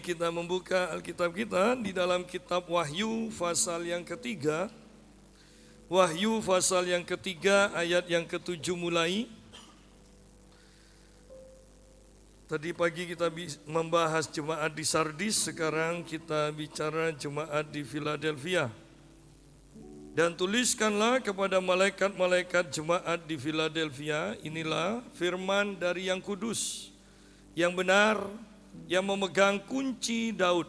Mari kita membuka Alkitab kita di dalam kitab Wahyu pasal yang ketiga. Wahyu pasal yang ketiga ayat yang ke-7 mulai. Tadi pagi kita membahas jemaat di Sardis, sekarang kita bicara jemaat di Philadelphia. Dan tuliskanlah kepada malaikat-malaikat jemaat di Philadelphia, inilah firman dari yang kudus, yang benar, yang memegang kunci Daud.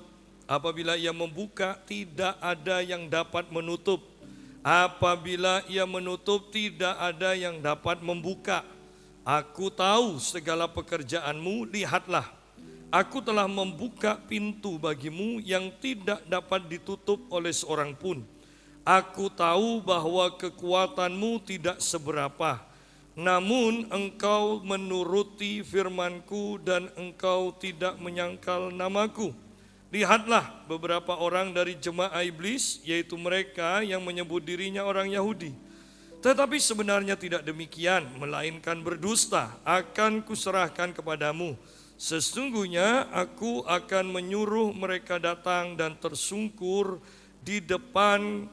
Apabila ia membuka, tidak ada yang dapat menutup. Apabila ia menutup, tidak ada yang dapat membuka. Aku tahu segala pekerjaanmu, lihatlah. Aku telah membuka pintu bagimu yang tidak dapat ditutup oleh seorang pun. Aku tahu bahwa kekuatanmu tidak seberapa. Namun engkau menuruti firmanku dan engkau tidak menyangkal namaku. Lihatlah beberapa orang dari jemaah iblis, yaitu mereka yang menyebut dirinya orang Yahudi. Tetapi sebenarnya tidak demikian, melainkan berdusta. Akan kuserahkan kepadamu. Sesungguhnya aku akan menyuruh mereka datang dan tersungkur di depan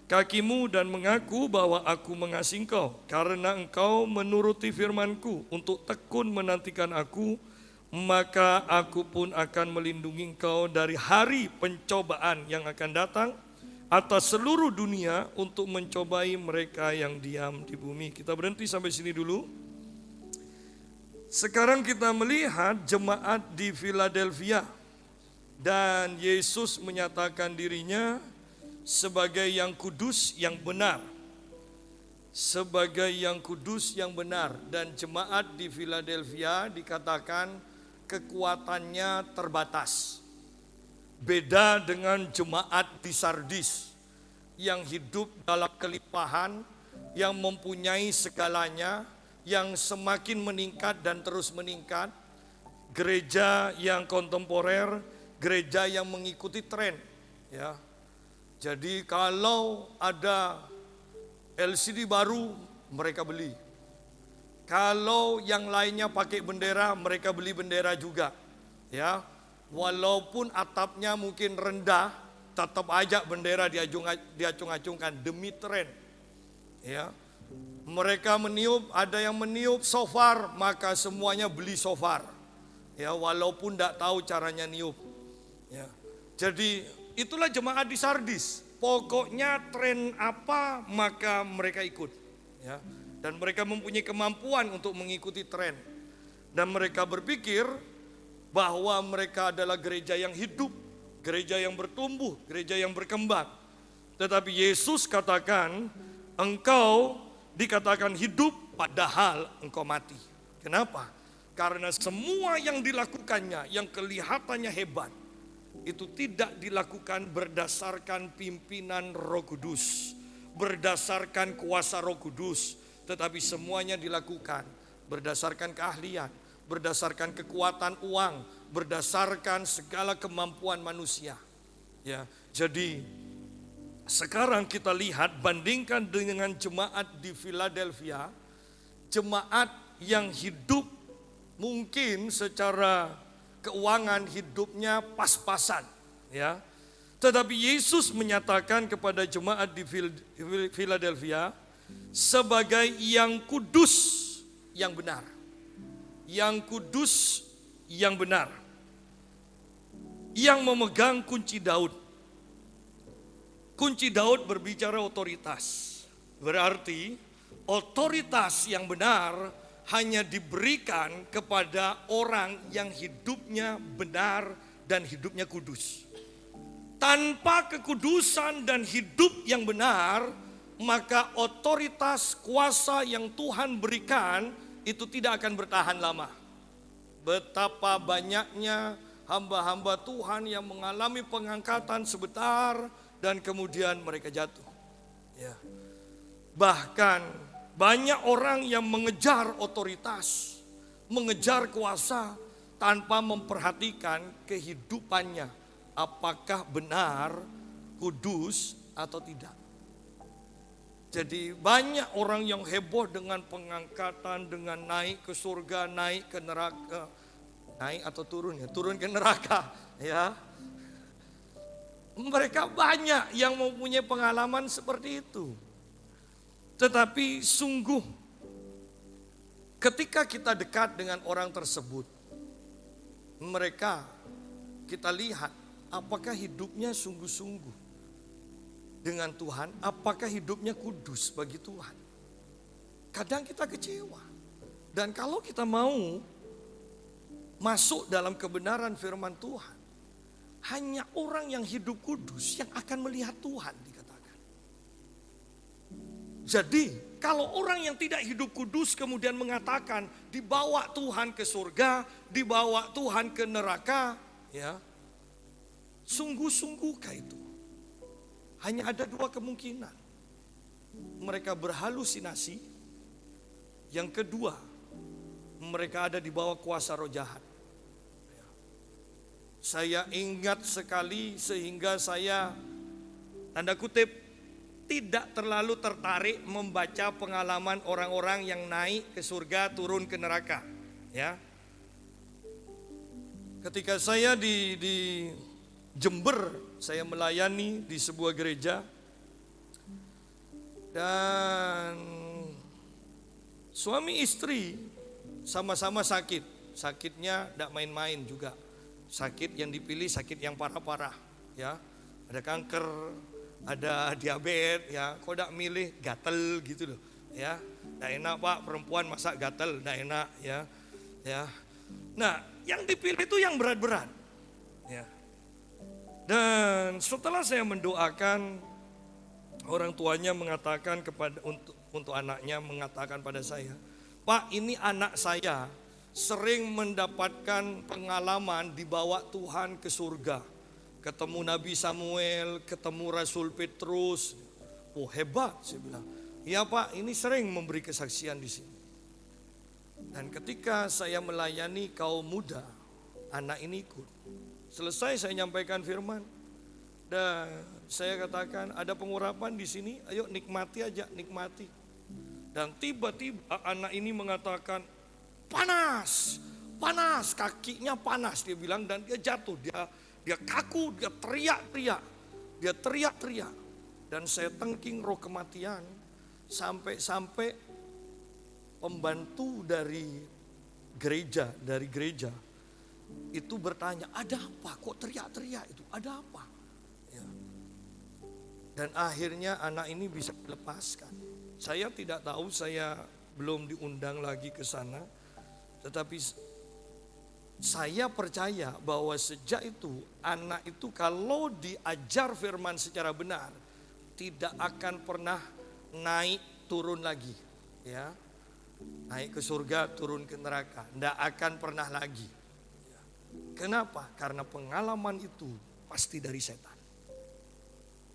kakimu dan mengaku bahwa aku mengasihi engkau, karena engkau menuruti firmanku untuk tekun menantikan aku, maka aku pun akan melindungi engkau dari hari pencobaan yang akan datang atas seluruh dunia untuk mencobai mereka yang diam di bumi. Kita berhenti sampai sini dulu. Sekarang kita melihat jemaat di Philadelphia, dan Yesus menyatakan dirinya sebagai yang kudus yang benar. Sebagai yang kudus yang benar. Dan jemaat di Philadelphia dikatakan kekuatannya terbatas. Beda dengan jemaat di Sardis yang hidup dalam kelimpahan, yang mempunyai segalanya, yang semakin meningkat dan terus meningkat. Gereja yang kontemporer, gereja yang mengikuti tren, ya. Jadi kalau ada LCD baru, mereka beli. Kalau yang lainnya pakai bendera, mereka beli bendera juga. Ya, walaupun atapnya mungkin rendah, tetap aja bendera diacung-acungkan demi tren. Ya, mereka meniup, ada yang meniup shofar, maka semuanya beli shofar. Ya, walaupun tidak tahu caranya niup. Ya, jadi itulah jemaat di Sardis. Pokoknya tren apa maka mereka ikut, ya. Dan mereka mempunyai kemampuan untuk mengikuti tren. Dan mereka berpikir bahwa mereka adalah gereja yang hidup, gereja yang bertumbuh, gereja yang berkembang. Tetapi Yesus katakan, engkau dikatakan hidup padahal engkau mati. Kenapa? Karena semua yang dilakukannya, yang kelihatannya hebat, itu tidak dilakukan berdasarkan pimpinan Roh Kudus, berdasarkan kuasa Roh Kudus, tetapi semuanya dilakukan berdasarkan keahlian, berdasarkan kekuatan uang, berdasarkan segala kemampuan manusia. Ya, jadi sekarang kita lihat, bandingkan dengan jemaat di Philadelphia, jemaat yang hidup mungkin secara keuangan hidupnya pas-pasan, ya. Tetapi Yesus menyatakan kepada jemaat di Philadelphia sebagai yang kudus yang benar. Yang kudus yang benar. Yang memegang kunci Daud. Kunci Daud berbicara otoritas. Berarti otoritas yang benar hanya diberikan kepada orang yang hidupnya benar dan hidupnya kudus. Tanpa kekudusan dan hidup yang benar, maka otoritas kuasa yang Tuhan berikan itu tidak akan bertahan lama. Betapa banyaknya hamba-hamba Tuhan yang mengalami pengangkatan sebentar dan kemudian mereka jatuh. Ya. Bahkan banyak orang yang mengejar otoritas, mengejar kuasa tanpa memperhatikan kehidupannya, apakah benar, kudus atau tidak. Jadi banyak orang yang heboh dengan pengangkatan, dengan naik ke surga, naik ke neraka, naik atau turun ya, turun ke neraka, Ya. Mereka banyak yang mempunyai pengalaman seperti itu. Tetapi sungguh ketika kita dekat dengan orang tersebut, mereka kita lihat apakah hidupnya sungguh-sungguh dengan Tuhan, apakah hidupnya kudus bagi Tuhan. Kadang kita kecewa. Dan kalau kita mau masuk dalam kebenaran firman Tuhan, hanya orang yang hidup kudus yang akan melihat Tuhan dikatakan. Jadi kalau orang yang tidak hidup kudus kemudian mengatakan dibawa Tuhan ke surga, dibawa Tuhan ke neraka, ya, sungguh-sungguhkah itu? Hanya ada dua kemungkinan. Mereka berhalusinasi. Yang kedua, mereka ada di bawah kuasa roh jahat. Saya ingat sekali sehingga saya tanda kutip tidak terlalu tertarik membaca pengalaman orang-orang yang naik ke surga turun ke neraka. Ya, ketika saya di Jember, saya melayani di sebuah gereja dan suami istri sama-sama sakit. Sakitnya tidak main-main juga. Sakit yang dipilih sakit yang parah-parah, ya. Ada kanker, ada diabetes, ya. Kok tidak milih gatel gitu loh, ya. Tidak enak Pak, perempuan masa gatel, tidak enak, ya. Ya. Nah, yang dipilih itu yang berat-berat, ya. Dan setelah saya mendoakan, orang tuanya mengatakan kepada untuk anaknya mengatakan pada saya, Pak, ini anak saya sering mendapatkan pengalaman dibawa Tuhan ke surga. Ketemu Nabi Samuel, ketemu Rasul Petrus. Oh hebat, saya bilang. Iya Pak, ini sering memberi kesaksian di sini. Dan ketika saya melayani kaum muda, anak ini ikut. Selesai saya nyampaikan firman. Dan saya katakan ada pengurapan di sini, ayo nikmati aja, nikmati. Dan tiba-tiba anak ini mengatakan, panas, panas, kakinya panas dia bilang, dan dia jatuh, dia kaku, dia teriak-teriak, dan saya tengking roh kematian sampai pembantu dari gereja itu bertanya, ada apa? Kok teriak-teriak itu? Ada apa? Ya. Dan akhirnya anak ini bisa dilepaskan. Saya tidak tahu, saya belum diundang lagi ke sana. Tetapi saya percaya bahwa sejak itu anak itu kalau diajar firman secara benar tidak akan pernah naik turun lagi, ya. Naik ke surga, turun ke neraka, tidak akan pernah lagi. Kenapa? Karena pengalaman itu pasti dari setan.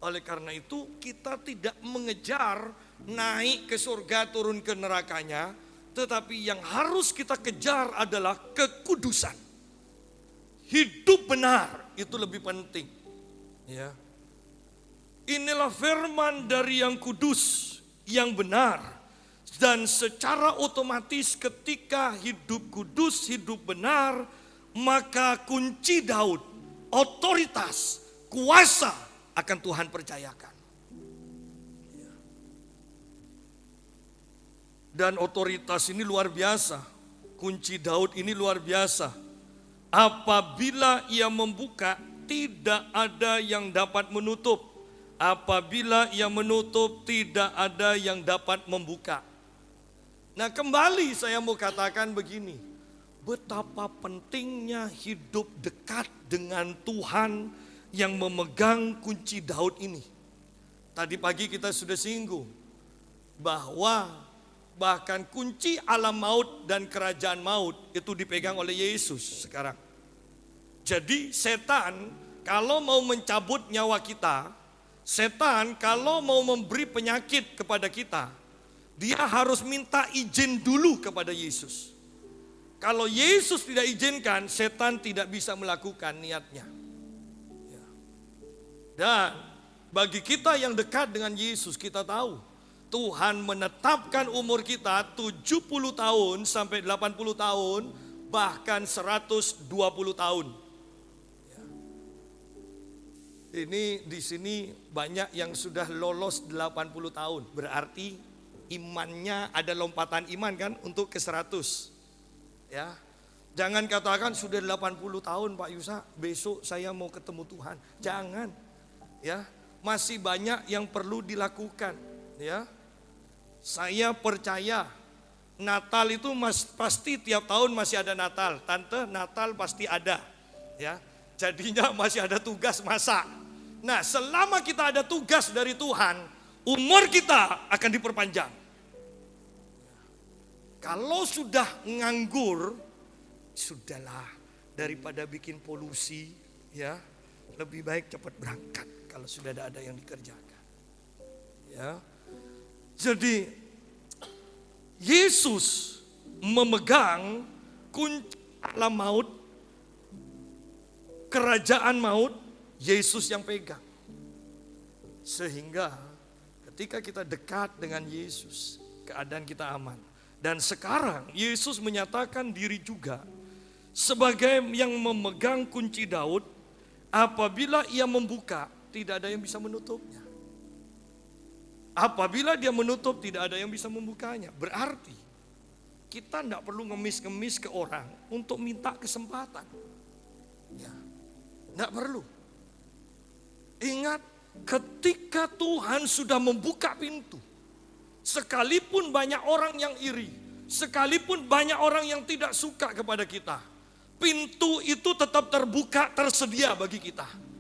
Oleh karena itu kita tidak mengejar naik ke surga, turun ke nerakanya. Tetapi yang harus kita kejar adalah kekudusan. Hidup benar itu lebih penting. Ya. Inilah firman dari yang kudus, yang benar. Dan secara otomatis ketika hidup kudus, hidup benar, maka kunci Daud, otoritas, kuasa akan Tuhan percayakan. Dan otoritas ini luar biasa. Kunci Daud ini luar biasa. Apabila ia membuka, tidak ada yang dapat menutup. Apabila ia menutup, tidak ada yang dapat membuka. Nah, kembali saya mau katakan begini. Betapa pentingnya hidup dekat dengan Tuhan yang memegang kunci Daud ini. Tadi pagi kita sudah singgung bahwa bahkan kunci alam maut dan kerajaan maut itu dipegang oleh Yesus sekarang. Jadi setan kalau mau mencabut nyawa kita, setan kalau mau memberi penyakit kepada kita, dia harus minta izin dulu kepada Yesus. Kalau Yesus tidak izinkan, setan tidak bisa melakukan niatnya. Dan bagi kita yang dekat dengan Yesus, kita tahu Tuhan menetapkan umur kita 70 tahun sampai 80 tahun, bahkan 120 tahun. Ini di sini banyak yang sudah lolos 80 tahun. Berarti imannya ada lompatan iman kan untuk ke 100. Ya. Jangan katakan sudah 80 tahun Pak Yusa, besok saya mau ketemu Tuhan. Jangan. Ya. Masih banyak yang perlu dilakukan, ya. Saya percaya Natal itu pasti tiap tahun masih ada Natal. Tante, Natal pasti ada, ya. Jadinya masih ada tugas masak. Nah, selama kita ada tugas dari Tuhan, umur kita akan diperpanjang. Kalau sudah nganggur, sudahlah, daripada bikin polusi, ya, lebih baik cepat berangkat kalau sudah ada yang dikerjakan. Ya. Jadi Yesus memegang kunci alam maut, kerajaan maut, Yesus yang pegang. Sehingga ketika kita dekat dengan Yesus, keadaan kita aman. Dan sekarang Yesus menyatakan diri juga sebagai yang memegang kunci Daud. Apabila ia membuka, tidak ada yang bisa menutupnya. Apabila dia menutup, tidak ada yang bisa membukanya. Berarti kita tidak perlu ngemis-ngemis ke orang untuk minta kesempatan. Ya, tidak perlu. Ingat, ketika Tuhan sudah membuka pintu, sekalipun banyak orang yang iri, sekalipun banyak orang yang tidak suka kepada kita, pintu itu tetap terbuka, tersedia bagi kita.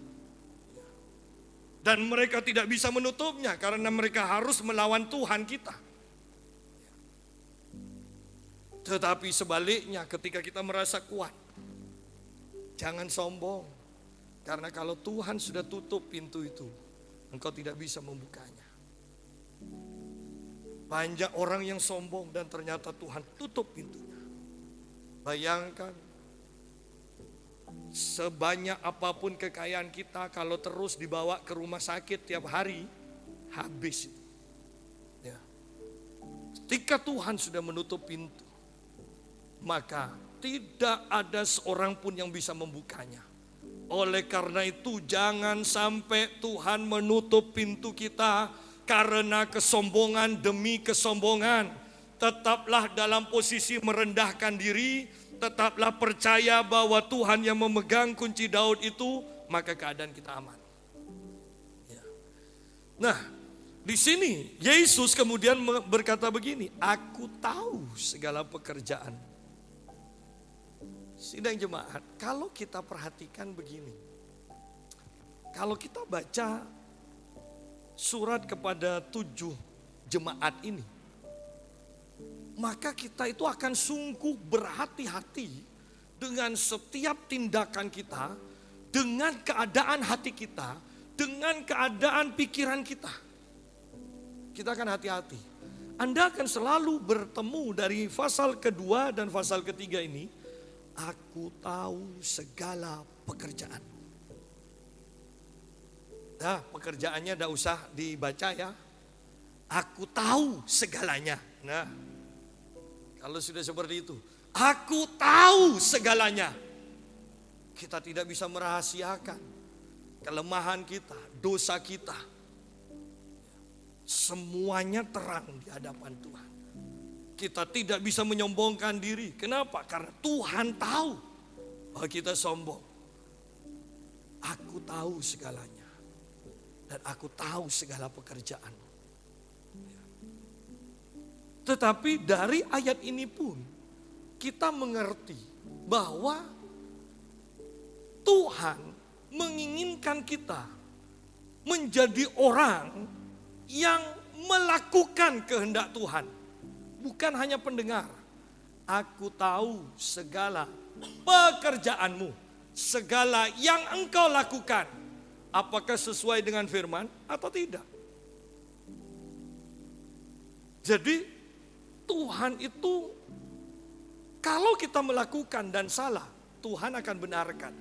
Dan mereka tidak bisa menutupnya karena mereka harus melawan Tuhan kita. Tetapi sebaliknya, ketika kita merasa kuat, jangan sombong. Karena kalau Tuhan sudah tutup pintu itu, engkau tidak bisa membukanya. Banyak orang yang sombong dan ternyata Tuhan tutup pintunya. Bayangkan, sebanyak apapun kekayaan kita, kalau terus dibawa ke rumah sakit tiap hari, habis itu. Ya. Ketika Tuhan sudah menutup pintu, maka tidak ada seorang pun yang bisa membukanya. Oleh karena itu, jangan sampai Tuhan menutup pintu kita karena kesombongan demi kesombongan. Tetaplah dalam posisi merendahkan diri, tetaplah percaya bahwa Tuhan yang memegang kunci Daud itu, maka keadaan kita aman. Ya. Nah, di sini Yesus kemudian berkata begini, aku tahu segala pekerjaan. Sidang jemaat, kalau kita perhatikan begini, kalau kita baca surat kepada 7 jemaat ini, maka kita itu akan sungguh berhati-hati dengan setiap tindakan kita, dengan keadaan hati kita, dengan keadaan pikiran kita. Kita akan hati-hati. Anda akan selalu bertemu dari pasal kedua dan pasal ketiga ini, aku tahu segala pekerjaan. Nah, pekerjaannya tidak usah dibaca ya. Aku tahu segalanya. Nah, kalau sudah seperti itu, aku tahu segalanya. Kita tidak bisa merahasiakan kelemahan kita, dosa kita. Semuanya terang di hadapan Tuhan. Kita tidak bisa menyombongkan diri. Kenapa? Karena Tuhan tahu bahwa kita sombong. Aku tahu segalanya. Dan aku tahu segala pekerjaan. Tetapi dari ayat ini pun kita mengerti bahwa Tuhan menginginkan kita menjadi orang yang melakukan kehendak Tuhan. Bukan hanya pendengar. Aku tahu segala pekerjaanmu, segala yang engkau lakukan, apakah sesuai dengan firman atau tidak. Jadi Tuhan itu, kalau kita melakukan dan salah, Tuhan akan benarkan.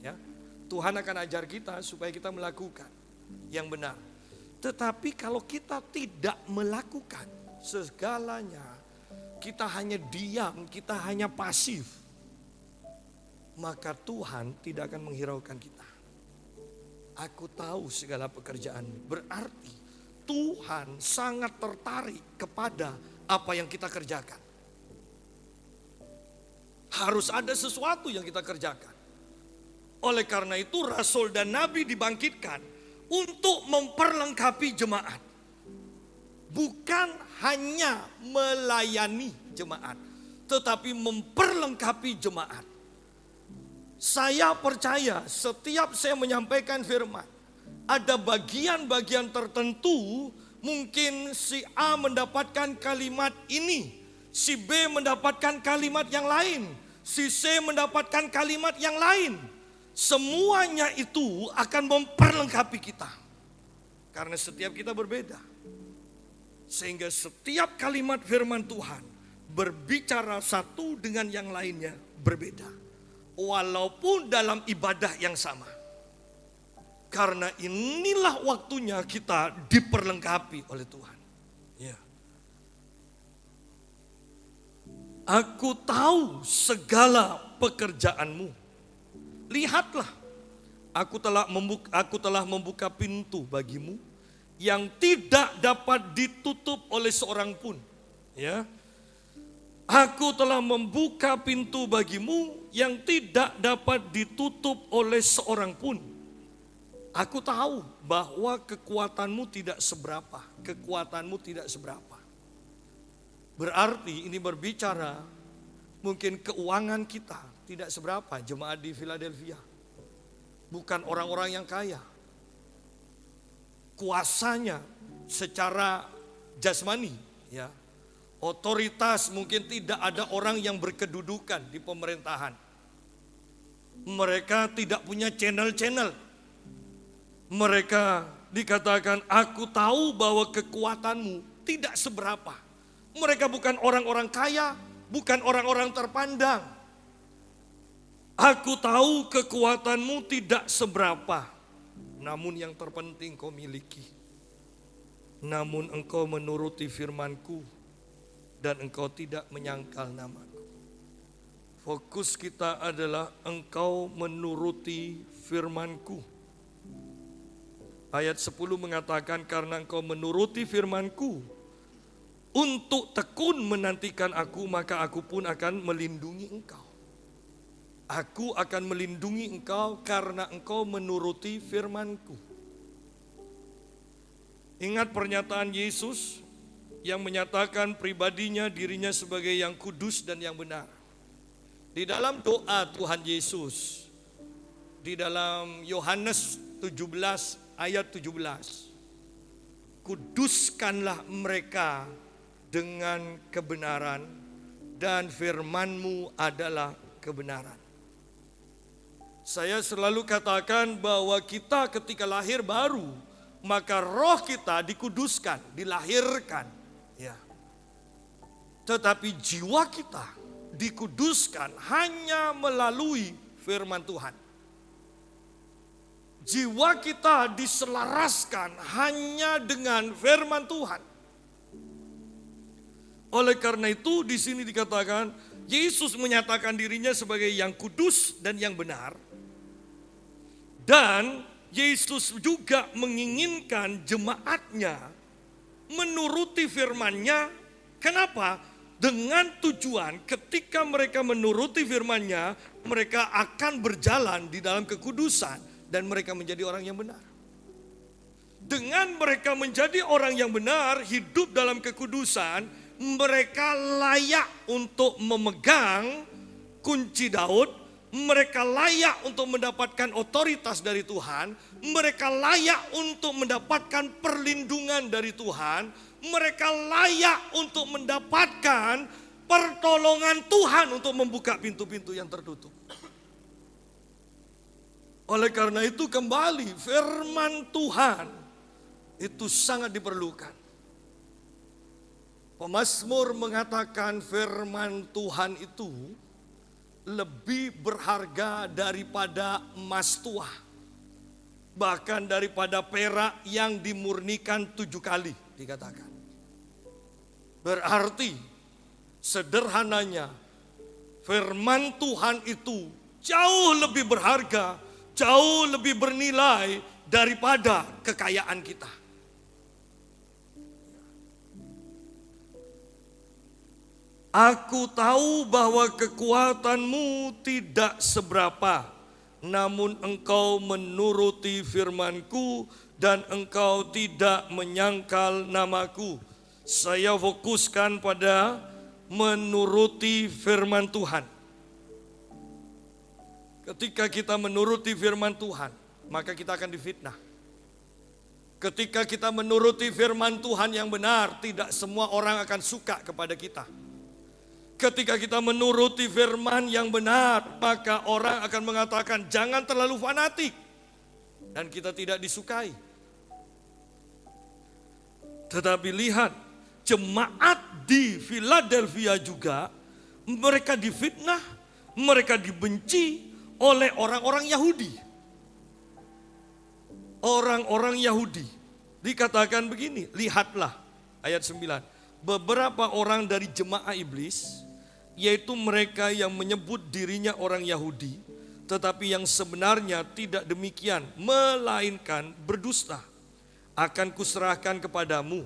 Ya, Tuhan akan ajar kita supaya kita melakukan yang benar. Tetapi kalau kita tidak melakukan segalanya, kita hanya diam, kita hanya pasif, maka Tuhan tidak akan menghiraukan kita. Aku tahu segala pekerjaanmu. Berarti Tuhan sangat tertarik kepada apa yang kita kerjakan. Harus ada sesuatu yang kita kerjakan. Oleh karena itu Rasul dan Nabi dibangkitkan untuk memperlengkapi jemaat. Bukan hanya melayani jemaat, tetapi memperlengkapi jemaat. Saya percaya setiap saya menyampaikan firman, ada bagian-bagian tertentu, mungkin si A mendapatkan kalimat ini, si B mendapatkan kalimat yang lain, si C mendapatkan kalimat yang lain. Semuanya itu akan memperlengkapi kita. Karena setiap kita berbeda. Sehingga setiap kalimat firman Tuhan berbicara satu dengan yang lainnya berbeda. Walaupun dalam ibadah yang sama. Karena inilah waktunya kita diperlengkapi oleh Tuhan. Ya. Aku tahu segala pekerjaanmu. Lihatlah, aku telah membuka pintu bagimu yang tidak dapat ditutup oleh seorang pun. Ya. Aku telah membuka pintu bagimu yang tidak dapat ditutup oleh seorang pun. Aku tahu bahwa kekuatanmu tidak seberapa. Kekuatanmu tidak seberapa. Berarti ini berbicara mungkin keuangan kita tidak seberapa. Jemaat di Philadelphia bukan orang-orang yang kaya. Kuasanya secara jasmani, ya. Otoritas mungkin tidak ada orang yang berkedudukan di pemerintahan. Mereka tidak punya channel-channel. Mereka dikatakan, aku tahu bahwa kekuatanmu tidak seberapa. Mereka bukan orang-orang kaya, bukan orang-orang terpandang. Aku tahu kekuatanmu tidak seberapa, namun yang terpenting kau miliki. Namun engkau menuruti firman-Ku dan engkau tidak menyangkal nama-Ku. Fokus kita adalah engkau menuruti firman-Ku. Ayat 10 mengatakan, karena engkau menuruti firman-Ku untuk tekun menantikan aku, maka aku pun akan melindungi engkau. Aku akan melindungi engkau karena engkau menuruti firman-Ku. Ingat pernyataan Yesus yang menyatakan pribadinya, dirinya sebagai yang kudus dan yang benar. Di dalam doa Tuhan Yesus, di dalam Yohanes 17 ayat 17, kuduskanlah mereka dengan kebenaran dan firman-Mu adalah kebenaran. Saya selalu katakan bahwa kita ketika lahir baru, maka roh kita dikuduskan, dilahirkan. Ya. Tetapi jiwa kita dikuduskan hanya melalui firman Tuhan. Jiwa kita diselaraskan hanya dengan firman Tuhan. Oleh karena itu di sini dikatakan Yesus menyatakan dirinya sebagai yang kudus dan yang benar. Dan Yesus juga menginginkan jemaatnya menuruti firman-Nya. Kenapa? Dengan tujuan ketika mereka menuruti firman-Nya, mereka akan berjalan di dalam kekudusan dan mereka menjadi orang yang benar. Dengan mereka menjadi orang yang benar, hidup dalam kekudusan, mereka layak untuk memegang kunci Daud. Mereka layak untuk mendapatkan otoritas dari Tuhan. Mereka layak untuk mendapatkan perlindungan dari Tuhan. Mereka layak untuk mendapatkan pertolongan Tuhan untuk membuka pintu-pintu yang tertutup. Oleh karena itu kembali firman Tuhan itu sangat diperlukan. Pemazmur mengatakan firman Tuhan itu lebih berharga daripada emas tua. Bahkan daripada perak yang dimurnikan 7 kali dikatakan. Berarti sederhananya firman Tuhan itu jauh lebih berharga jauh lebih bernilai daripada kekayaan kita. Aku tahu bahwa kekuatanmu tidak seberapa, namun engkau menuruti firman-Ku dan engkau tidak menyangkal namaku. Saya fokuskan pada menuruti firman Tuhan. Ketika kita menuruti firman Tuhan, maka kita akan difitnah. Ketika kita menuruti firman Tuhan yang benar, tidak semua orang akan suka kepada kita. Ketika kita menuruti firman yang benar, maka orang akan mengatakan jangan terlalu fanatik. Dan kita tidak disukai. Tetapi lihat, jemaat di Philadelphia juga, mereka difitnah, mereka dibenci oleh orang-orang Yahudi. Orang-orang Yahudi. Dikatakan begini, lihatlah ayat 9. Beberapa orang dari jemaah iblis, yaitu mereka yang menyebut dirinya orang Yahudi, tetapi yang sebenarnya tidak demikian, melainkan berdusta, akan kuserahkan kepadamu.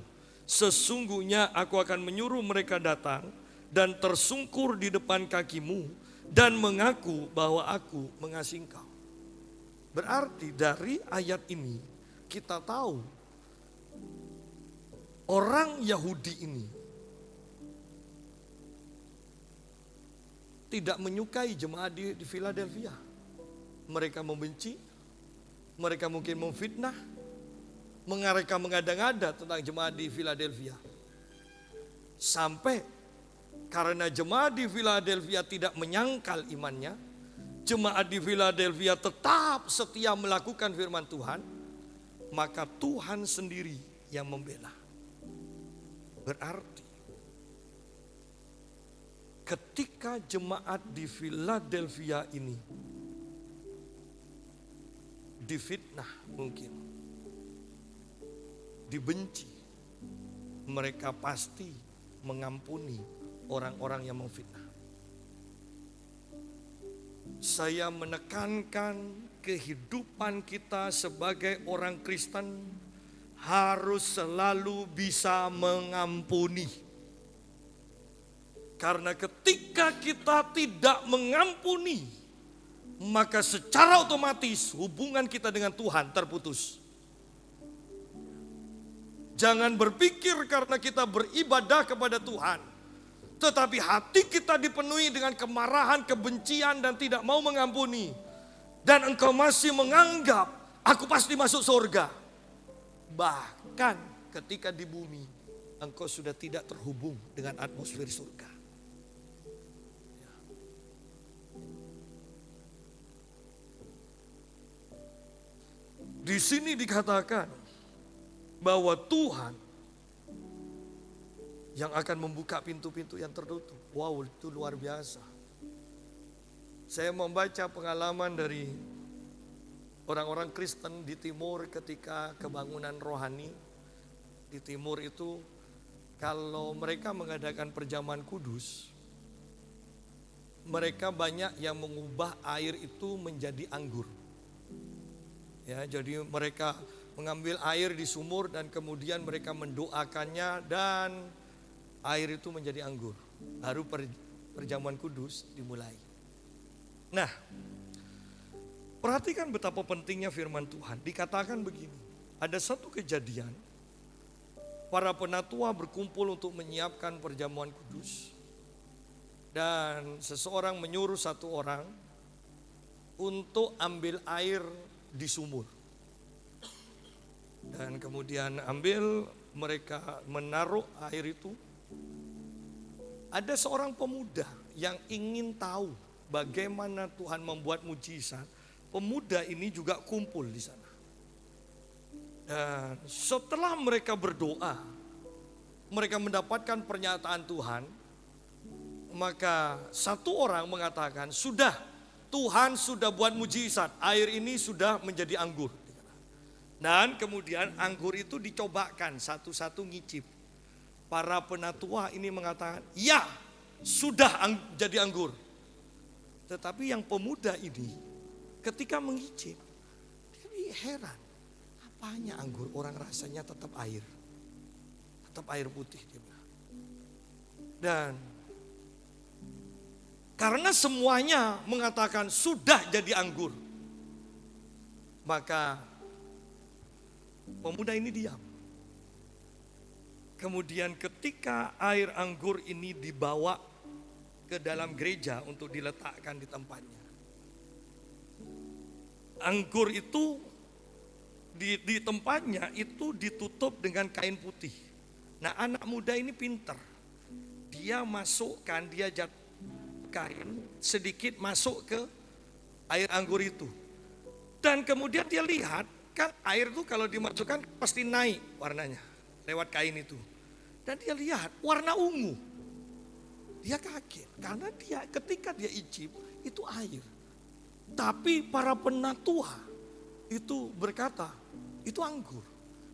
Sesungguhnya aku akan menyuruh mereka datang dan tersungkur di depan kakimu dan mengaku bahwa aku mengasihi engkau. Berarti dari ayat ini kita tahu orang Yahudi ini tidak menyukai jemaat di Philadelphia. Mereka membenci, mereka mungkin memfitnah, mereka mengada-ngada tentang jemaat di Philadelphia. Sampai karena jemaat di Philadelphia tidak menyangkal imannya, jemaat di Philadelphia tetap setia melakukan firman Tuhan, maka Tuhan sendiri yang membela. Berarti ketika jemaat di Philadelphia ini difitnah mungkin, dibenci, mereka pasti mengampuni orang-orang yang memfitnah. Saya menekankan kehidupan kita sebagai orang Kristen harus selalu bisa mengampuni. Karena ketika kita tidak mengampuni, maka secara otomatis hubungan kita dengan Tuhan terputus. Jangan berpikir karena kita beribadah kepada Tuhan, tetapi hati kita dipenuhi dengan kemarahan, kebencian dan tidak mau mengampuni. Dan engkau masih menganggap aku pasti masuk surga. Bahkan ketika di bumi engkau sudah tidak terhubung dengan atmosfer surga. Di sini dikatakan bahwa Tuhan yang akan membuka pintu-pintu yang tertutup. Wow, itu luar biasa. Saya membaca pengalaman dari orang-orang Kristen di timur ketika kebangunan rohani. Di timur itu kalau mereka mengadakan perjamuan kudus, mereka banyak yang mengubah air itu menjadi anggur. Ya, jadi mereka mengambil air di sumur dan kemudian mereka mendoakannya dan air itu menjadi anggur. Baru perjamuan kudus dimulai. Nah, perhatikan betapa pentingnya firman Tuhan. Dikatakan begini, ada satu kejadian, para penatua berkumpul untuk menyiapkan perjamuan kudus. Dan seseorang menyuruh satu orang untuk ambil air di sumur. Dan kemudian mereka menaruh air itu. Ada seorang pemuda yang ingin tahu bagaimana Tuhan membuat mujizat. Pemuda ini juga kumpul di sana. Dan setelah mereka berdoa, mereka mendapatkan pernyataan Tuhan. Maka satu orang mengatakan, sudah, Tuhan sudah buat mujizat, air ini sudah menjadi anggur. Dan kemudian anggur itu dicobakan satu-satu ngicip. Para penatua ini mengatakan, ya sudah jadi anggur. Tetapi yang pemuda ini ketika mengicip, dia heran. Apanya anggur, orang rasanya tetap air. Tetap air putih dia bilang. Dan karena semuanya mengatakan sudah jadi anggur, maka pemuda ini diam. Kemudian ketika air anggur ini dibawa ke dalam gereja untuk diletakkan di tempatnya, anggur itu di tempatnya itu ditutup dengan kain putih. Nah, anak muda ini pinter. Dia masukkan, dia kain sedikit masuk ke air anggur itu. Dan kemudian dia lihat, kan air itu kalau dimasukkan pasti naik warnanya lewat kain itu. Dan dia lihat warna ungu. Dia kaget karena ketika dia icip itu air. Tapi para penatua itu berkata, itu anggur.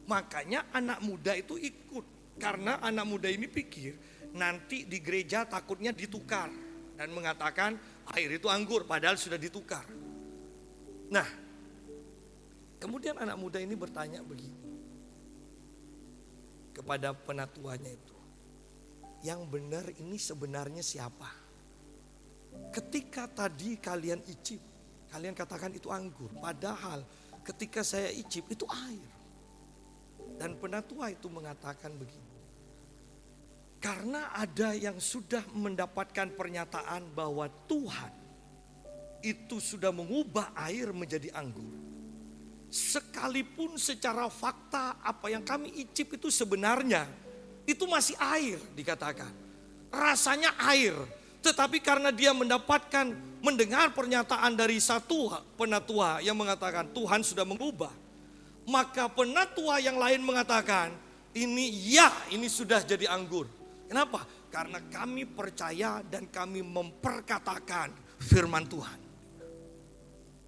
Makanya anak muda itu ikut. Karena anak muda ini pikir nanti di gereja takutnya ditukar. Dan mengatakan air itu anggur padahal sudah ditukar. Nah, kemudian anak muda ini bertanya begini kepada penatuanya itu. Yang benar ini sebenarnya siapa? Ketika tadi kalian icip, kalian katakan itu anggur. Padahal ketika saya icip itu air. Dan penatua itu mengatakan begini. Karena ada yang sudah mendapatkan pernyataan bahwa Tuhan itu sudah mengubah air menjadi anggur. Sekalipun secara fakta apa yang kami icip itu sebenarnya itu masih air dikatakan. Rasanya air. Tetapi karena dia mendengar pernyataan dari satu penatua yang mengatakan Tuhan sudah mengubah. Maka penatua yang lain mengatakan ini sudah jadi anggur. Kenapa? Karena kami percaya dan kami memperkatakan firman Tuhan.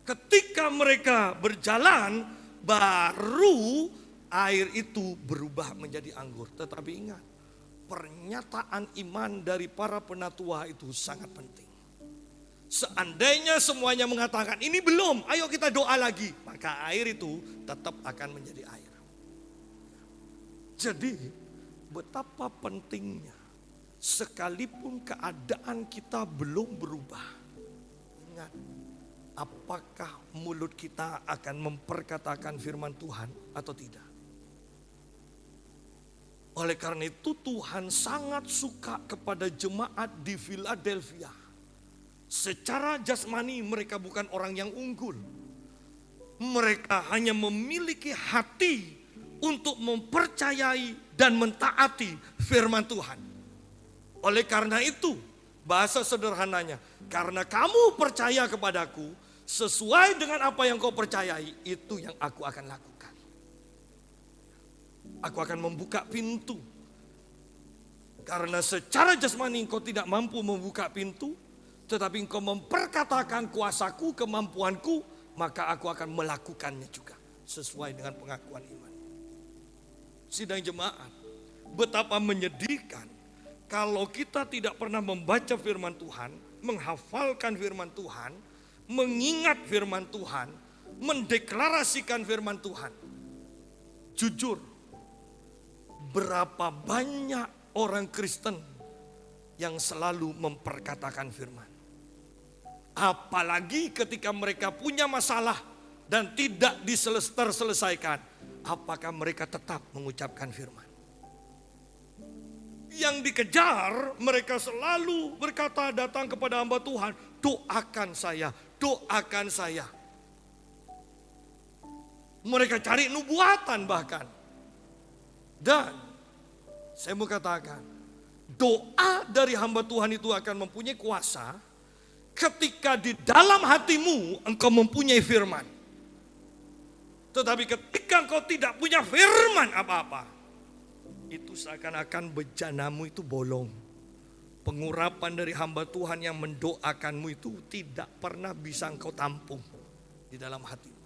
Ketika mereka berjalan baru air itu berubah menjadi anggur. Tetapi ingat, pernyataan iman dari para penatua itu sangat penting. Seandainya semuanya mengatakan ini belum, ayo kita doa lagi, maka air itu tetap akan menjadi air. Jadi betapa pentingnya sekalipun keadaan kita belum berubah, ingat, apakah mulut kita akan memperkatakan firman Tuhan atau tidak. Oleh karena itu Tuhan sangat suka kepada jemaat di Philadelphia. Secara jasmani mereka bukan orang yang unggul. Mereka hanya memiliki hati untuk mempercayai dan mentaati firman Tuhan. Oleh karena itu, bahasa sederhananya, karena kamu percaya kepadaku, sesuai dengan apa yang kau percayai, itu yang aku akan lakukan. Aku akan membuka pintu. Karena secara jasmani engkau tidak mampu membuka pintu, tetapi engkau memperkatakan kuasaku, kemampuanku, maka aku akan melakukannya juga sesuai dengan pengakuan iman. Sidang jemaat, betapa menyedihkan kalau kita tidak pernah membaca firman Tuhan, menghafalkan firman Tuhan, mengingat firman Tuhan, mendeklarasikan firman Tuhan. Jujur, berapa banyak orang Kristen yang selalu memperkatakan firman. Apalagi ketika mereka punya masalah dan tidak terselesaikan, apakah mereka tetap mengucapkan firman? Yang dikejar, mereka selalu berkata datang kepada hamba Tuhan, doakan saya, doakan saya. Mereka cari nubuatan bahkan. Dan saya mau katakan, doa dari hamba Tuhan itu akan mempunyai kuasa ketika di dalam hatimu engkau mempunyai firman. Tetapi ketika engkau tidak punya firman apa-apa, itu seakan-akan bejanamu itu bolong. Pengurapan dari hamba Tuhan yang mendoakanmu itu tidak pernah bisa engkau tampung di dalam hatimu.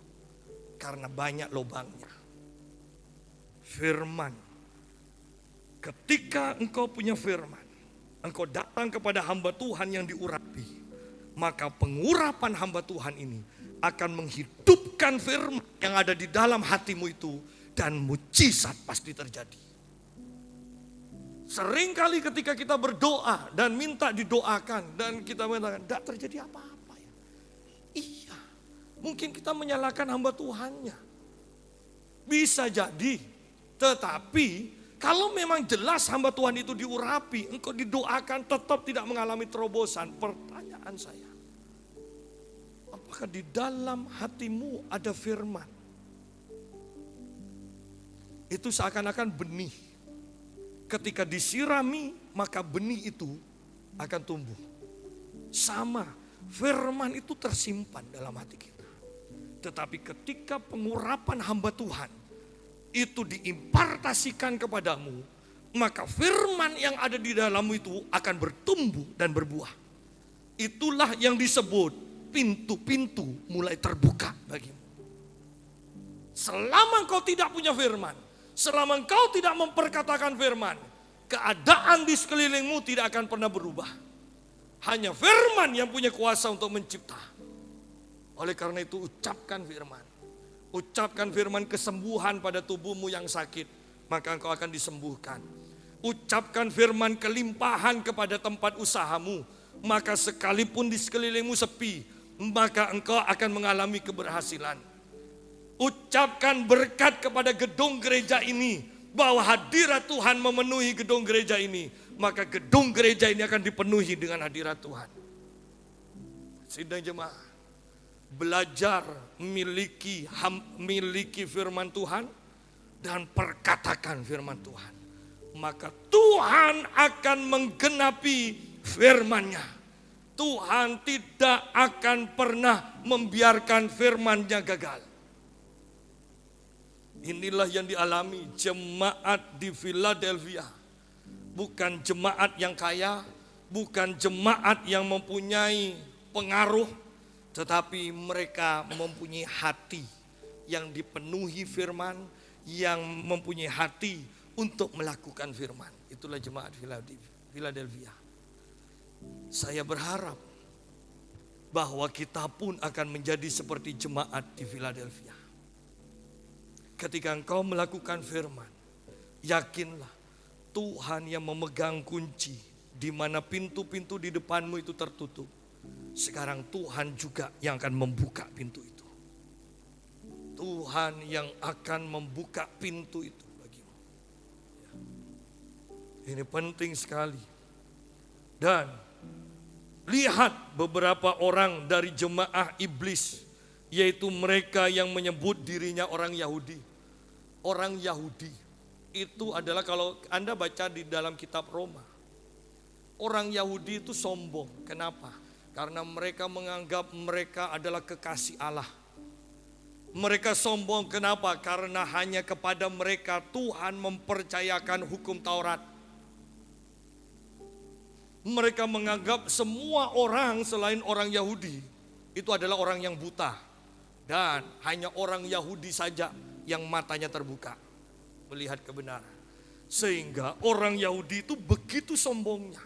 Karena banyak lubangnya. Firman. Ketika engkau punya firman, engkau datang kepada hamba Tuhan yang diurapi, maka pengurapan hamba Tuhan ini akan menghidupkan firman yang ada di dalam hatimu itu, dan mujizat pasti terjadi. Seringkali ketika kita berdoa dan minta didoakan dan kita mengatakan, tidak terjadi apa-apa ya. Iya, mungkin kita menyalahkan hamba Tuhannya. Bisa jadi, tetapi kalau memang jelas hamba Tuhan itu diurapi, engkau didoakan tetap tidak mengalami terobosan. Pertanyaan saya, apakah di dalam hatimu ada firman? Itu seakan-akan benih. Ketika disirami, maka benih itu akan tumbuh. Sama, firman itu tersimpan dalam hati kita. Tetapi ketika pengurapan hamba Tuhan itu diimpartasikan kepadamu, maka firman yang ada di dalammu itu akan bertumbuh dan berbuah. Itulah yang disebut pintu-pintu mulai terbuka bagimu. Selama engkau tidak punya firman, selama engkau tidak memperkatakan firman, keadaan di sekelilingmu tidak akan pernah berubah. Hanya firman yang punya kuasa untuk mencipta. Oleh karena itu ucapkan firman. Ucapkan firman kesembuhan pada tubuhmu yang sakit, maka engkau akan disembuhkan. Ucapkan firman kelimpahan kepada tempat usahamu, maka sekalipun di sekelilingmu sepi, maka engkau akan mengalami keberhasilan. Ucapkan berkat kepada gedung gereja ini, bahwa hadirat Tuhan memenuhi gedung gereja ini, maka gedung gereja ini akan dipenuhi dengan hadirat Tuhan. Sidang jemaah, belajar miliki firman Tuhan dan perkatakan firman Tuhan, maka Tuhan akan menggenapi firman-Nya. Tuhan tidak akan pernah membiarkan firman-Nya gagal. Inilah yang dialami jemaat di Philadelphia. Bukan jemaat yang kaya, bukan jemaat yang mempunyai pengaruh, tetapi mereka mempunyai hati yang dipenuhi firman, yang mempunyai hati untuk melakukan firman. Itulah jemaat Philadelphia. Saya berharap bahwa kita pun akan menjadi seperti jemaat di Philadelphia. Ketika engkau melakukan firman, yakinlah Tuhan yang memegang kunci, di mana pintu-pintu di depanmu itu tertutup. Sekarang Tuhan juga yang akan membuka pintu itu. Tuhan yang akan membuka pintu itu bagimu. Ini penting sekali. Dan lihat beberapa orang dari jemaah iblis, yaitu mereka yang menyebut dirinya orang Yahudi. Orang Yahudi itu adalah, kalau Anda baca di dalam kitab Roma, orang Yahudi itu sombong. Kenapa? Karena mereka menganggap mereka adalah kekasih Allah. Mereka sombong kenapa? Karena hanya kepada mereka Tuhan mempercayakan hukum Taurat. Mereka menganggap semua orang selain orang Yahudi itu adalah orang yang buta. Dan hanya orang Yahudi saja yang matanya terbuka melihat kebenaran. Sehingga orang Yahudi itu begitu sombongnya.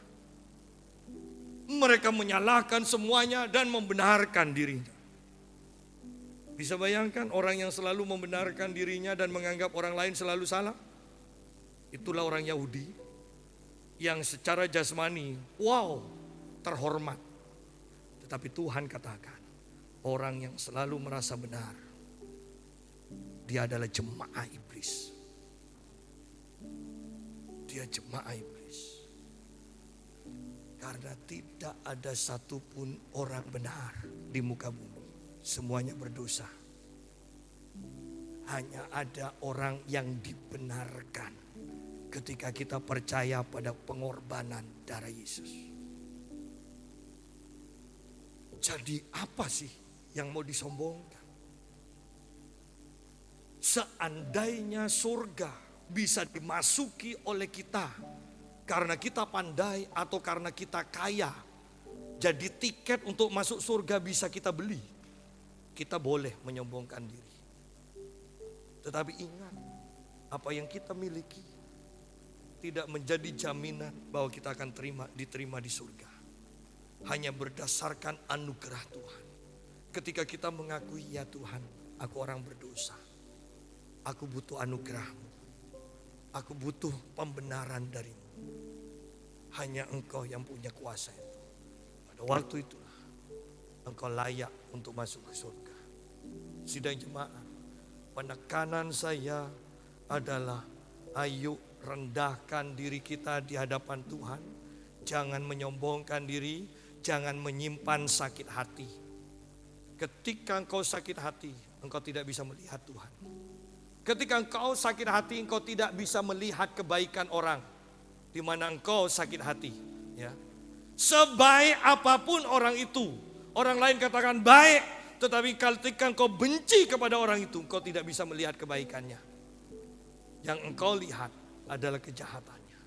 Mereka menyalahkan semuanya dan membenarkan dirinya. Bisa bayangkan orang yang selalu membenarkan dirinya dan menganggap orang lain selalu salah? Itulah orang Yahudi yang secara jasmani, wow, terhormat. Tetapi Tuhan katakan, orang yang selalu merasa benar, dia adalah jemaah iblis. Dia jemaah iblis. Karena tidak ada satupun orang benar di muka bumi. Semuanya berdosa. Hanya ada orang yang dibenarkan ketika kita percaya pada pengorbanan darah Yesus. Jadi apa sih yang mau disombongkan? Seandainya surga bisa dimasuki oleh kita karena kita pandai atau karena kita kaya, jadi tiket untuk masuk surga bisa kita beli, kita boleh menyombongkan diri. Tetapi ingat, apa yang kita miliki tidak menjadi jaminan bahwa kita akan diterima di surga. Hanya berdasarkan anugerah Tuhan. ketika kita mengakui, ya Tuhan, aku orang berdosa. Aku butuh anugerah-Mu. Aku butuh pembenaran dari-Mu. Hanya Engkau yang punya kuasa itu. Pada waktu itulah Engkau layak untuk masuk ke surga. Sidang jemaat, penekanan saya adalah ayo rendahkan diri kita di hadapan Tuhan. Jangan menyombongkan diri, jangan menyimpan sakit hati. Ketika engkau sakit hati, engkau tidak bisa melihat Tuhan. Ketika engkau sakit hati, engkau tidak bisa melihat kebaikan orang. Di mana engkau sakit hati, ya. Sebaik apapun orang itu, orang lain katakan baik, tetapi ketika engkau benci kepada orang itu, engkau tidak bisa melihat kebaikannya. Yang engkau lihat adalah kejahatannya.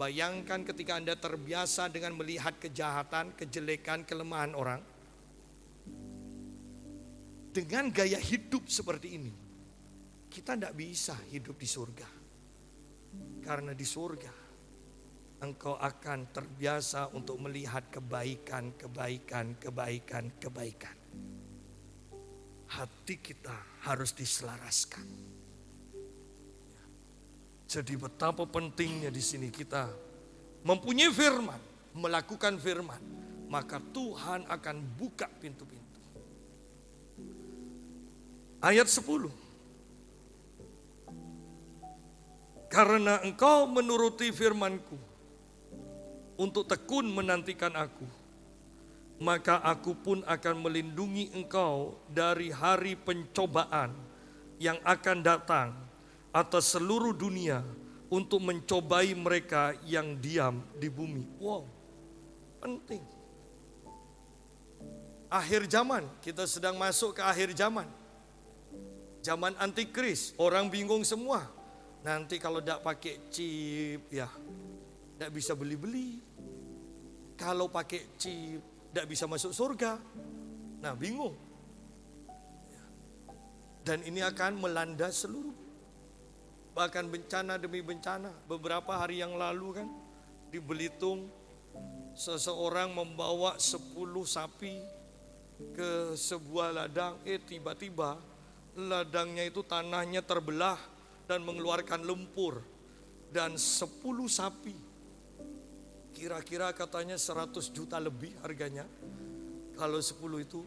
Bayangkan ketika Anda terbiasa dengan melihat kejahatan, kejelekan, kelemahan orang. Dengan gaya hidup seperti ini, kita tidak bisa hidup di surga. Karena di surga engkau akan terbiasa untuk melihat kebaikan. Hati kita harus diselaraskan. Jadi betapa pentingnya di sini kita mempunyai firman, melakukan firman, maka Tuhan akan buka pintu-pintu. Ayat 10. Karena engkau menuruti firman-Ku untuk tekun menantikan Aku, maka Aku pun akan melindungi engkau dari hari pencobaan yang akan datang atas seluruh dunia untuk mencobai mereka yang diam di bumi. Wow, penting. Akhir zaman, kita sedang masuk ke akhir zaman. Zaman antikris, orang bingung semua. Nanti kalau tidak pakai chip, ya tidak bisa beli-beli. Kalau pakai chip, tidak bisa masuk surga. Nah, bingung. Dan ini akan melanda seluruh. Bahkan bencana demi bencana. Beberapa hari yang lalu kan, di Belitung, seseorang membawa 10 sapi ke sebuah ladang. Tiba-tiba ladangnya itu tanahnya terbelah dan mengeluarkan lumpur. Dan 10 sapi, kira-kira katanya 100 juta lebih harganya. Kalau 10 itu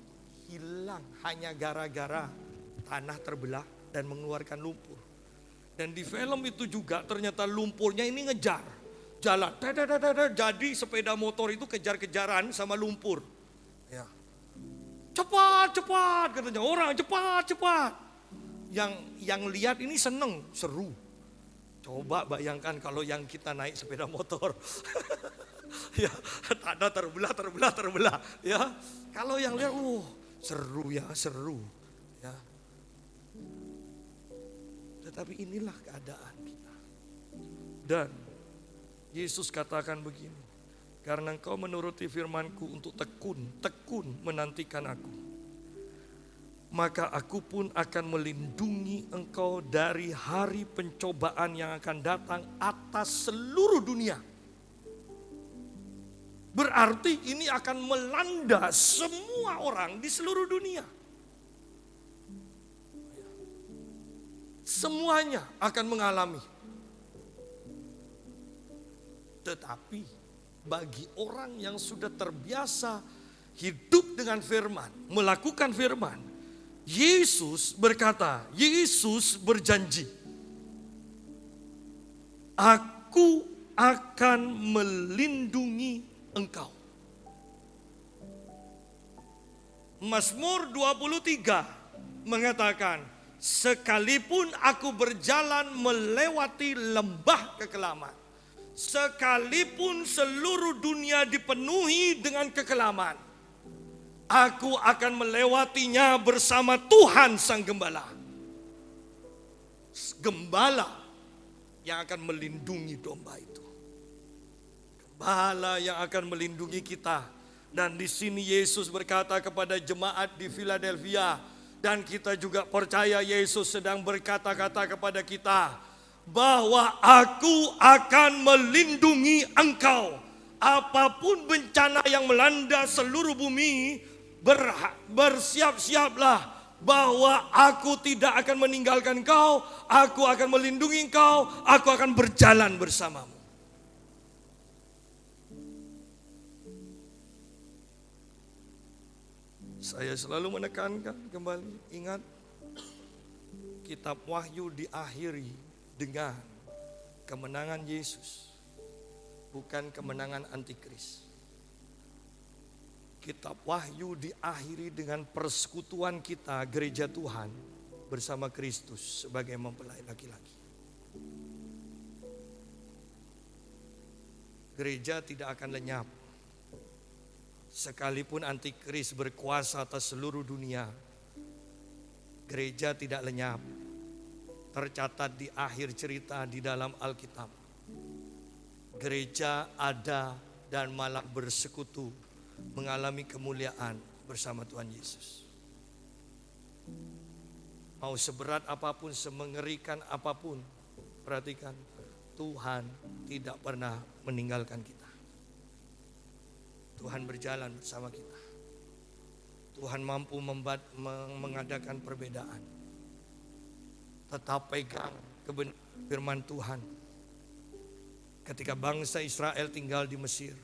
hilang hanya gara-gara tanah terbelah dan mengeluarkan lumpur. Dan di film itu juga ternyata lumpurnya ini ngejar jalan. Jadi sepeda motor itu kejar-kejaran sama lumpur. Ya. Cepat katanya orang, cepat. Yang lihat ini seneng, seru. Coba bayangkan kalau yang kita naik sepeda motor. Ya, tanah terbelah. Ya, kalau yang lihat, seru. Ya. Tetapi inilah keadaan kita. Dan Yesus katakan begini, karena engkau menuruti firman-Ku untuk tekun menantikan Aku, maka Aku pun akan melindungi engkau dari hari pencobaan yang akan datang atas seluruh dunia. Berarti ini akan melanda semua orang di seluruh dunia. Semuanya akan mengalami. Tetapi bagi orang yang sudah terbiasa hidup dengan firman, melakukan firman, Yesus berkata, Yesus berjanji, Aku akan melindungi engkau. Mazmur 23 mengatakan, sekalipun aku berjalan melewati lembah kekelaman, sekalipun seluruh dunia dipenuhi dengan kekelaman, aku akan melewatinya bersama Tuhan Sang Gembala. Gembala yang akan melindungi domba itu. Gembala yang akan melindungi kita. Dan di sini Yesus berkata kepada jemaat di Philadelphia, dan kita juga percaya Yesus sedang berkata-kata kepada kita, bahwa Aku akan melindungi engkau. Apapun bencana yang melanda seluruh bumi, Bersiap-siaplah bahwa aku tidak akan meninggalkan kau, aku akan melindungi kau, aku akan berjalan bersamamu. Saya selalu menekankan kembali, ingat, kitab Wahyu diakhiri dengan kemenangan Yesus, bukan kemenangan antikris. Kitab Wahyu diakhiri dengan persekutuan kita, gereja Tuhan, bersama Kristus sebagai mempelai laki-laki. Gereja tidak akan lenyap. Sekalipun antikris berkuasa atas seluruh dunia, gereja tidak lenyap. Tercatat di akhir cerita di dalam Alkitab. Gereja ada dan malah bersekutu, mengalami kemuliaan bersama Tuhan Yesus. Mau seberat apapun, semengerikan apapun, perhatikan, Tuhan tidak pernah meninggalkan kita. Tuhan berjalan bersama kita. Tuhan mampu mengadakan perbedaan. Tetap pegang kebenaran firman Tuhan. Ketika bangsa Israel tinggal di Mesir,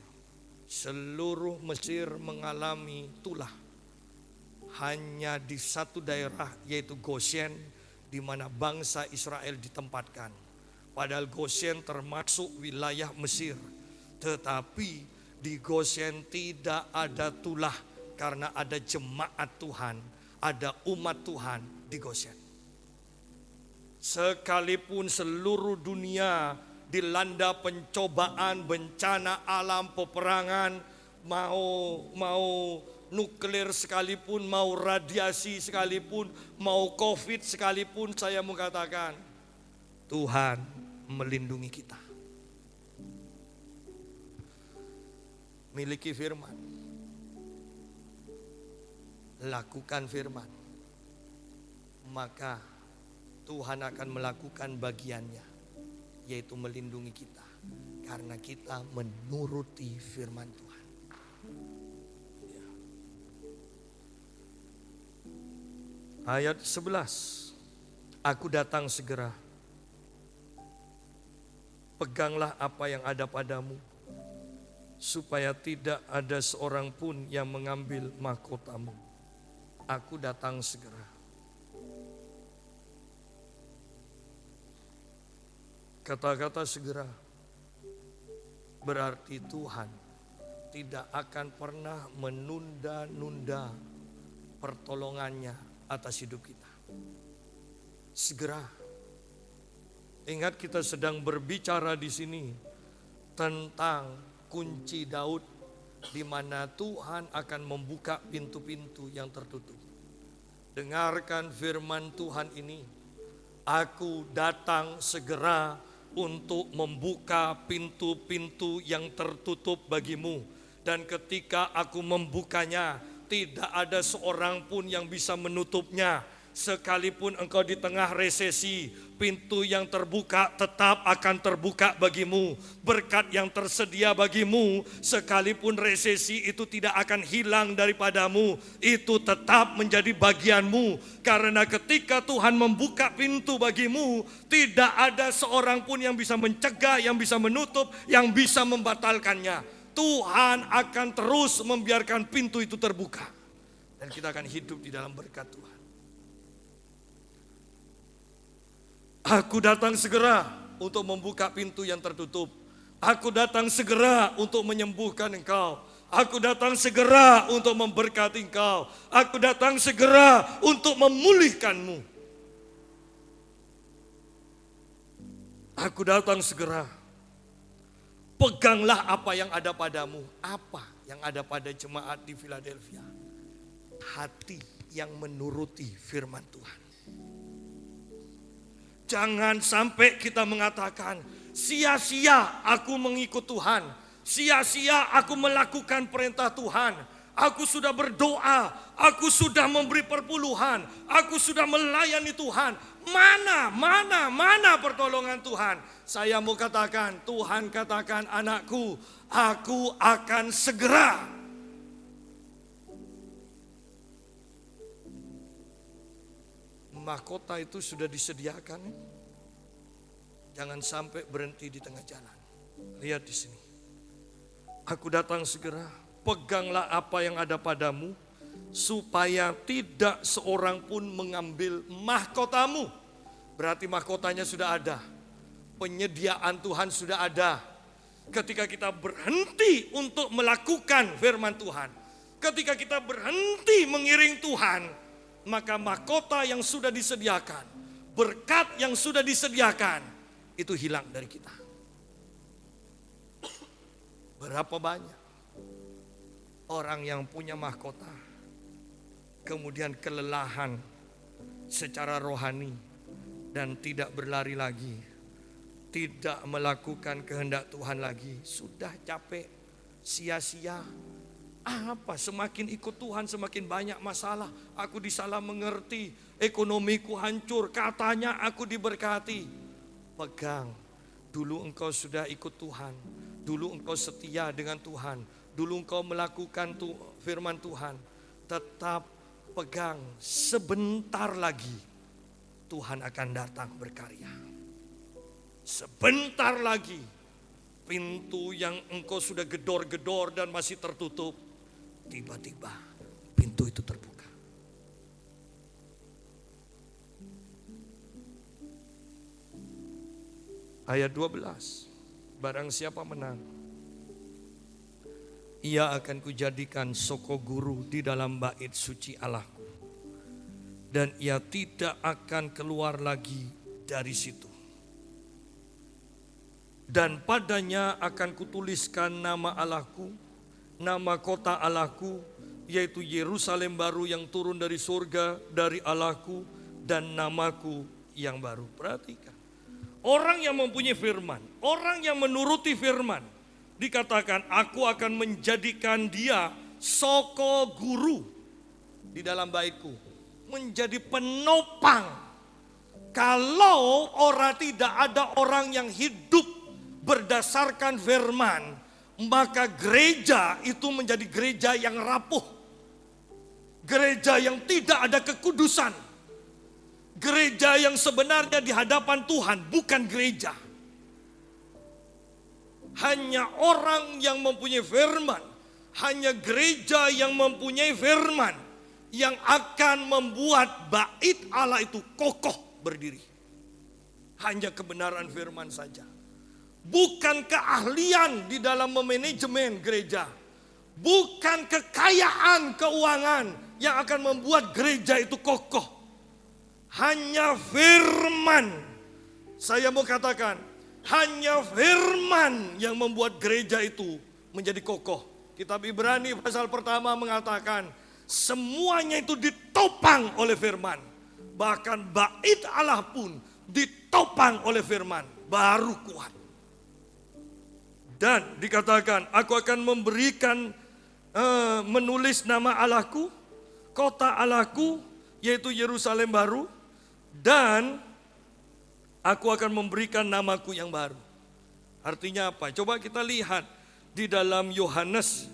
seluruh Mesir mengalami tulah. Hanya di satu daerah, yaitu Goshen, di mana bangsa Israel ditempatkan. Padahal Goshen termasuk wilayah Mesir. Tetapi di Goshen tidak ada tulah karena ada jemaat Tuhan, ada umat Tuhan di Goshen. Sekalipun seluruh dunia dilanda pencobaan, bencana alam, peperangan, mau nuklir sekalipun, mau radiasi sekalipun, mau COVID sekalipun, saya mau katakan, Tuhan melindungi kita. Miliki firman, lakukan firman, maka Tuhan akan melakukan bagiannya, yaitu melindungi kita, karena kita menuruti firman Tuhan. Ya. Ayat 11, aku datang segera, peganglah apa yang ada padamu, supaya tidak ada seorang pun yang mengambil mahkotamu. Aku datang segera. Kata-kata segera berarti Tuhan tidak akan pernah menunda-nunda pertolongannya atas hidup kita. Segera. Ingat, kita sedang berbicara di sini tentang kunci Daud, di mana Tuhan akan membuka pintu-pintu yang tertutup. Dengarkan firman Tuhan ini. Aku datang segera untuk membuka pintu-pintu yang tertutup bagimu. Dan ketika aku membukanya, tidak ada seorang pun yang bisa menutupnya. Sekalipun engkau di tengah resesi, pintu yang terbuka tetap akan terbuka bagimu. Berkat yang tersedia bagimu, sekalipun resesi itu tidak akan hilang daripadamu, itu tetap menjadi bagianmu. Karena ketika Tuhan membuka pintu bagimu, tidak ada seorang pun yang bisa mencegah, yang bisa menutup, yang bisa membatalkannya. Tuhan akan terus membiarkan pintu itu terbuka. Dan kita akan hidup di dalam berkat Tuhan. Aku datang segera untuk membuka pintu yang tertutup. Aku datang segera untuk menyembuhkan engkau. Aku datang segera untuk memberkati engkau. Aku datang segera untuk memulihkanmu. Aku datang segera. Peganglah apa yang ada padamu. Apa yang ada pada jemaat di Philadelphia? Hati yang menuruti firman Tuhan. Jangan sampai kita mengatakan, sia-sia aku mengikut Tuhan, sia-sia aku melakukan perintah Tuhan. Aku sudah berdoa, aku sudah memberi perpuluhan, aku sudah melayani Tuhan. Mana pertolongan Tuhan? Saya mau katakan, Tuhan katakan, anakku, aku akan segera. mahkota itu sudah disediakan. Jangan sampai berhenti di tengah jalan. Lihat di sini. Aku datang segera, peganglah apa yang ada padamu, supaya tidak seorang pun mengambil mahkotamu. Berarti mahkotanya sudah ada. Penyediaan Tuhan sudah ada. Ketika kita berhenti untuk melakukan firman Tuhan, ketika kita berhenti mengiring Tuhan, maka mahkota yang sudah disediakan, berkat yang sudah disediakan, itu hilang dari kita. Berapa banyak orang yang punya mahkota, kemudian kelelahan secara rohani dan tidak berlari lagi, tidak melakukan kehendak Tuhan lagi, sudah capek, sia-sia. Apa, semakin ikut Tuhan semakin banyak masalah, aku disalah mengerti, ekonomiku hancur, katanya aku diberkati. Pegang, dulu engkau sudah ikut Tuhan, dulu engkau setia dengan Tuhan, dulu engkau melakukan firman Tuhan, tetap pegang, sebentar lagi Tuhan akan datang berkarya. Sebentar lagi pintu yang engkau sudah gedor-gedor dan masih tertutup, tiba-tiba pintu itu terbuka. Ayat 12, barang siapa menang, ia akan kujadikan soko guru di dalam bait suci Allahku, dan ia tidak akan keluar lagi dari situ. Dan padanya akan kutuliskan nama Allahku, nama kota Allahku, yaitu Yerusalem baru yang turun dari surga dari Allahku, dan namaku yang baru. Perhatikan, orang yang mempunyai firman, orang yang menuruti firman, dikatakan aku akan menjadikan dia soko guru di dalam baitku, menjadi penopang. Kalau tidak ada orang yang hidup berdasarkan firman, maka gereja itu menjadi gereja yang rapuh, gereja yang tidak ada kekudusan, gereja yang sebenarnya di hadapan Tuhan bukan gereja. Hanya orang yang mempunyai firman, hanya gereja yang mempunyai firman yang akan membuat bait Allah itu kokoh berdiri. Hanya kebenaran firman saja. Bukan keahlian di dalam memanajemen gereja. Bukan kekayaan keuangan yang akan membuat gereja itu kokoh. Hanya firman. Saya mau katakan, hanya firman yang membuat gereja itu menjadi kokoh. Kitab Ibrani pasal pertama mengatakan, semuanya itu ditopang oleh firman. Bahkan bait Allah pun ditopang oleh firman, baru kuat. Dan dikatakan, aku akan memberikan, menulis nama Allahku, kota Allahku, yaitu Yerusalem baru, dan aku akan memberikan namaku yang baru. Artinya apa? Coba kita lihat di dalam Yohanes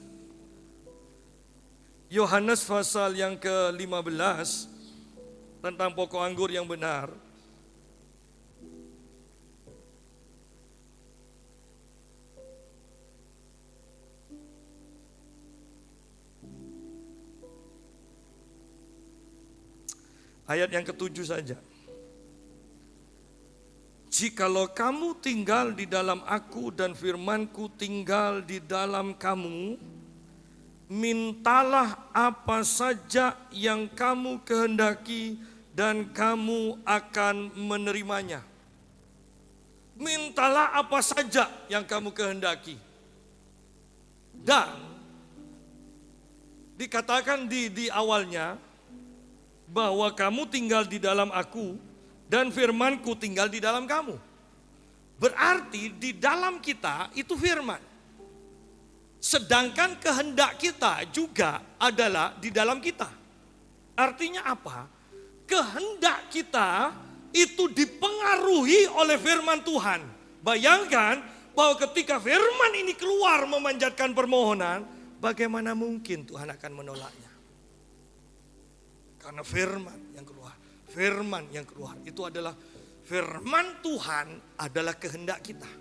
pasal yang ke-15 tentang pokok anggur yang benar. Ayat yang ke-7 saja. Jikalau kamu tinggal di dalam aku dan firmanku tinggal di dalam kamu, mintalah apa saja yang kamu kehendaki dan kamu akan menerimanya. Mintalah apa saja yang kamu kehendaki. Dan dikatakan di awalnya bahwa kamu tinggal di dalam aku dan firmanku tinggal di dalam kamu. Berarti di dalam kita itu firman. Sedangkan kehendak kita juga adalah di dalam kita. Artinya apa? Kehendak kita itu dipengaruhi oleh firman Tuhan. Bayangkan bahwa ketika firman ini keluar memanjatkan permohonan, bagaimana mungkin Tuhan akan menolaknya? Karena firman yang keluar. firman yang keluar itu adalah firman Tuhan adalah kehendak kita.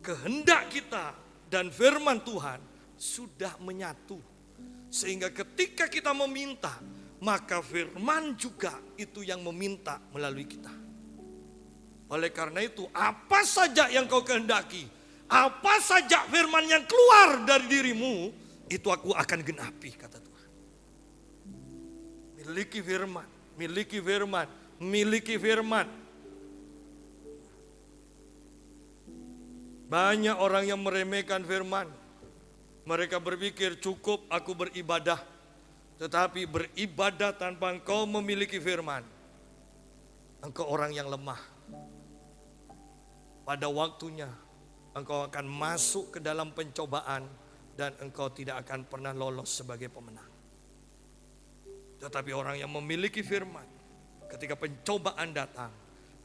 Kehendak kita dan firman Tuhan sudah menyatu. Sehingga ketika kita meminta, maka firman juga itu yang meminta melalui kita. Oleh karena itu, apa saja yang kau kehendaki, apa saja firman yang keluar dari dirimu, itu aku akan genapi, kata Tuhan. Miliki firman, miliki firman, miliki firman. Banyak orang yang meremehkan firman. Mereka berpikir cukup aku beribadah. Tetapi beribadah tanpa engkau memiliki firman, engkau orang yang lemah. Pada waktunya engkau akan masuk ke dalam pencobaan dan engkau tidak akan pernah lolos sebagai pemenang. Tetapi orang yang memiliki firman, ketika pencobaan datang,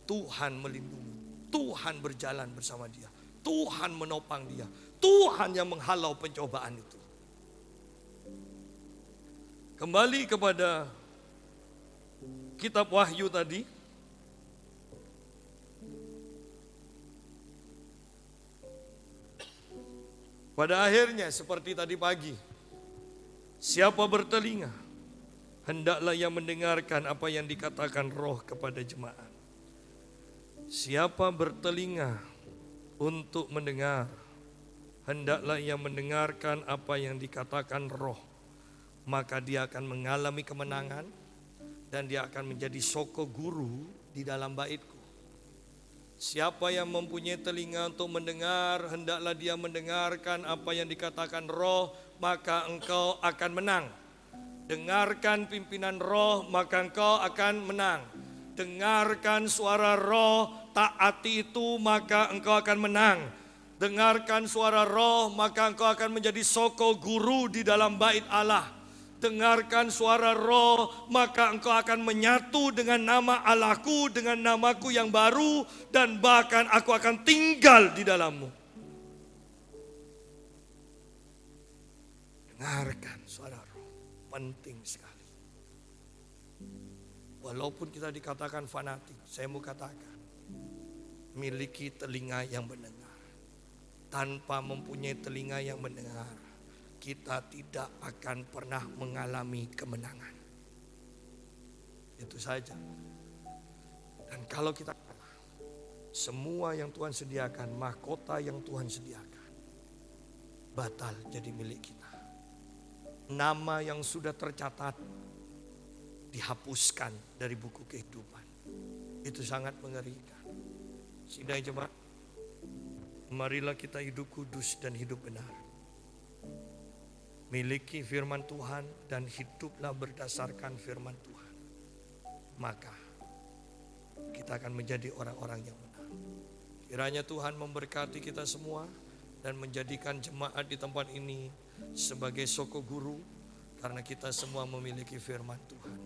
Tuhan melindungi, Tuhan berjalan bersama dia, Tuhan menopang dia, Tuhan yang menghalau pencobaan itu. Kembali kepada kitab Wahyu tadi. Pada akhirnya seperti tadi pagi, siapa bertelinga, hendaklah ia mendengarkan apa yang dikatakan Roh kepada jemaat. Siapa bertelinga untuk mendengar, hendaklah ia mendengarkan apa yang dikatakan Roh. Maka dia akan mengalami kemenangan dan dia akan menjadi soko guru di dalam baitku. Siapa yang mempunyai telinga untuk mendengar, hendaklah dia mendengarkan apa yang dikatakan Roh, maka engkau akan menang. Dengarkan pimpinan Roh, maka engkau akan menang. Dengarkan suara Roh, taati itu, maka engkau akan menang. Dengarkan suara Roh, maka engkau akan menjadi soko guru di dalam bait Allah. Dengarkan suara Roh, maka engkau akan menyatu dengan nama Allahku, dengan namaku yang baru, dan bahkan aku akan tinggal di dalammu. Dengarkan suara Roh, penting sekali. Walaupun kita dikatakan fanatik, saya mau katakan, miliki telinga yang mendengar. Tanpa mempunyai telinga yang mendengar, kita tidak akan pernah mengalami kemenangan. Itu saja. Dan kalau kita semua yang Tuhan sediakan, mahkota yang Tuhan sediakan, batal jadi milik kita. Nama yang sudah tercatat dihapuskan dari buku kehidupan. Itu sangat mengerikan. Sidang jemaat, marilah kita hidup kudus dan hidup benar. Miliki firman Tuhan dan hiduplah berdasarkan firman Tuhan. Maka kita akan menjadi orang-orang yang benar. Kiranya Tuhan memberkati kita semua dan menjadikan jemaat di tempat ini sebagai soko guru, karena kita semua memiliki firman Tuhan.